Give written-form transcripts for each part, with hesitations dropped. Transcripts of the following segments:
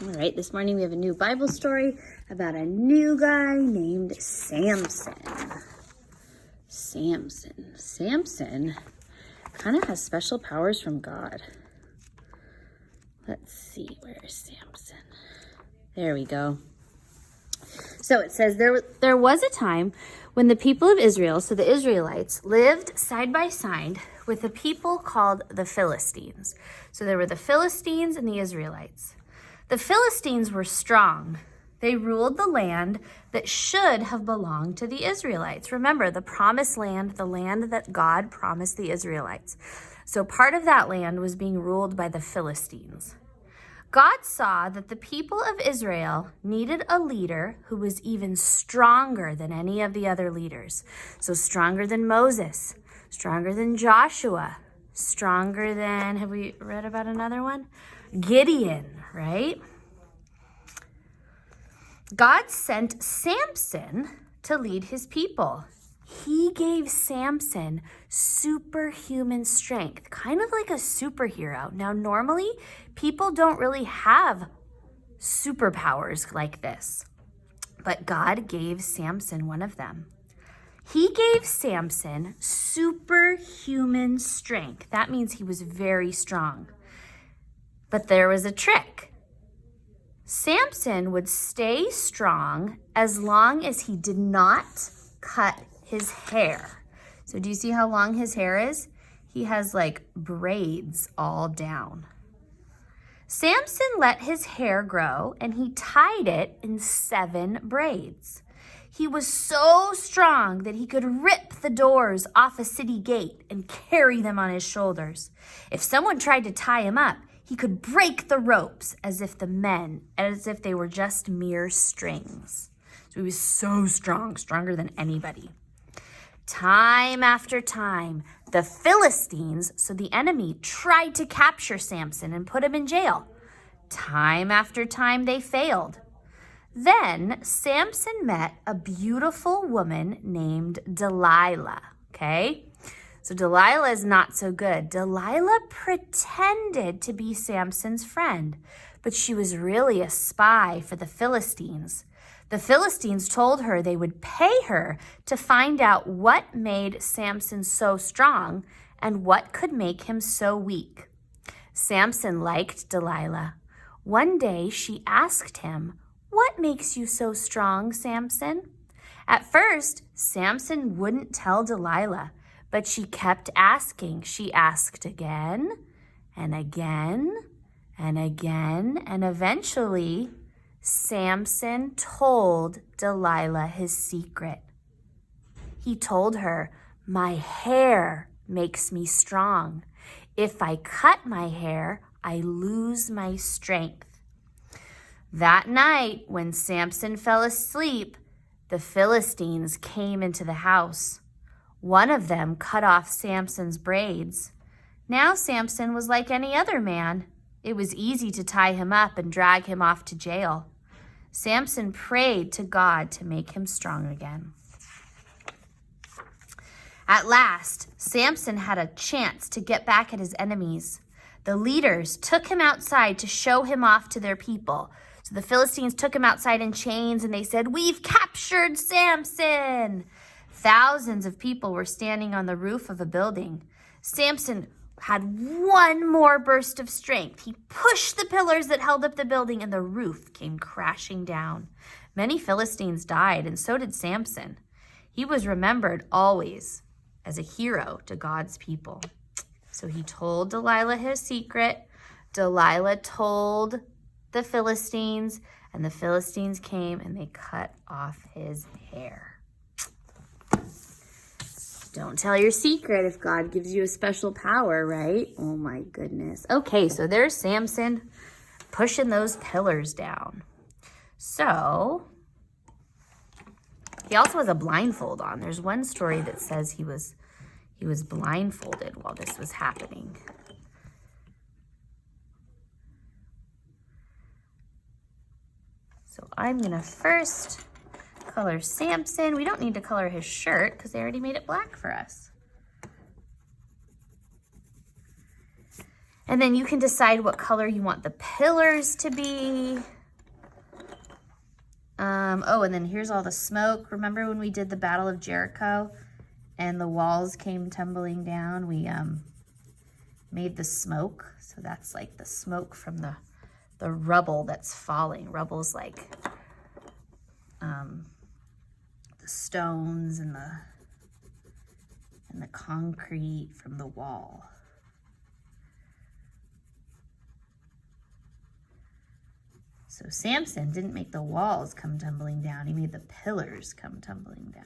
All right, this morning we have a new Bible story about a new guy named Samson. Samson kind of has special powers from God. Let's see, where's Samson? There we go. So it says, there was a time when the people of Israel, so the Israelites, lived side by side with a people called the Philistines. So there were the Philistines and the Israelites. The Philistines were strong. They ruled the land that should have belonged to the Israelites. Remember, the promised land, the land that God promised the Israelites. So part of that land was being ruled by the Philistines. God saw that the people of Israel needed a leader who was even stronger than any of the other leaders. So stronger than Moses, stronger than Joshua, stronger than, have we read about another one? Gideon, right? God sent Samson to lead his people. He gave Samson superhuman strength, kind of like a superhero. Now, normally, people don't really have superpowers like this, but God gave Samson one of them. He gave Samson superhuman strength. That means he was very strong. But there was a trick. Samson would stay strong as long as he did not cut his hair. So do you see how long his hair is? He has like braids all down. Samson let his hair grow and he tied it in 7 braids. He was so strong that he could rip the doors off a city gate and carry them on his shoulders. If someone tried to tie him up, he could break the ropes as if they were just mere strings. So he was so strong, stronger than anybody. Time after time, the Philistines, so the enemy, tried to capture Samson and put him in jail. Time after time, they failed. Then Samson met a beautiful woman named Delilah, okay? So Delilah is not so good. Delilah pretended to be Samson's friend, but she was really a spy for the Philistines. The Philistines told her they would pay her to find out what made Samson so strong and what could make him so weak. Samson liked Delilah. One day she asked him, "What makes you so strong, Samson?" At first, Samson wouldn't tell Delilah, but she kept asking. She asked again and again and again, and eventually Samson told Delilah his secret. He told her, "My hair makes me strong. If I cut my hair, I lose my strength." That night, when Samson fell asleep, the Philistines came into the house. One of them cut off Samson's braids. Now Samson was like any other man. It was easy to tie him up and drag him off to jail. Samson prayed to God to make him strong again. At last, Samson had a chance to get back at his enemies. The leaders took him outside to show him off to their people. So the Philistines took him outside in chains and they said, "We've captured Samson." Thousands of people were standing on the roof of a building. Samson had one more burst of strength. He pushed the pillars that held up the building and the roof came crashing down. Many Philistines died, and so did Samson. He was remembered always as a hero to God's people. So he told Delilah his secret. Delilah told the Philistines, and the Philistines came and they cut off his hair. Don't tell your secret if God gives you a special power, right? Oh my goodness. Okay, so there's Samson pushing those pillars down. So he also has a blindfold on. There's one story that says he was blindfolded while this was happening. So I'm gonna first color Samson. We don't need to color his shirt because they already made it black for us. And then you can decide what color you want the pillars to be. Oh, and then here's all the smoke. Remember when we did the Battle of Jericho and the walls came tumbling down? We made the smoke. So that's like the smoke from the rubble that's falling. Rubble's like the stones and the concrete from the wall. So Samson didn't make the walls come tumbling down. He made the pillars come tumbling down.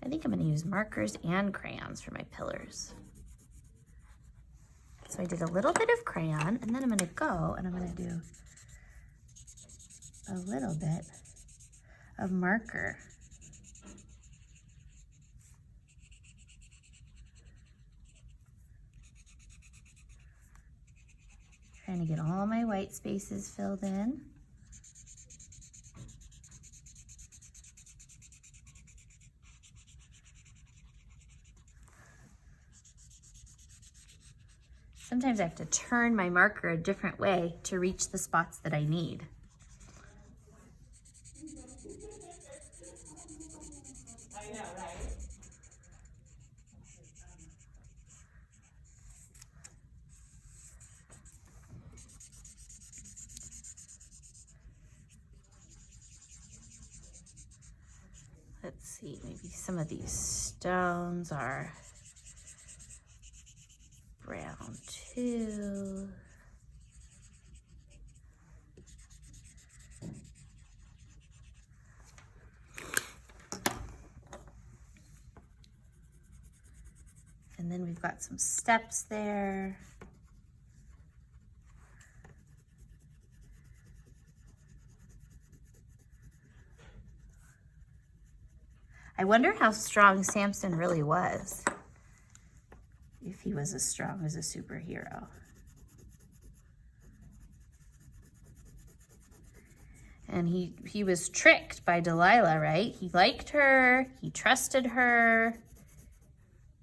I think I'm going to use markers and crayons for my pillars. So I did a little bit of crayon, and then I'm going to go and I'm going to do a little bit of marker. Trying to get all my white spaces filled in. Sometimes I have to turn my marker a different way to reach the spots that I need. I know, right? Let's see, maybe some of these stones are brown too. And then we've got some steps there. I wonder how strong Samson really was, if he was as strong as a superhero. And he was tricked by Delilah, right? He liked her, he trusted her.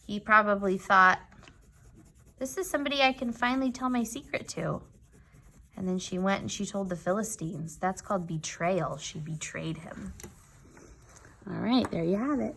He probably thought, this is somebody I can finally tell my secret to. And then she went and she told the Philistines. That's called betrayal. She betrayed him. All right, there you have it.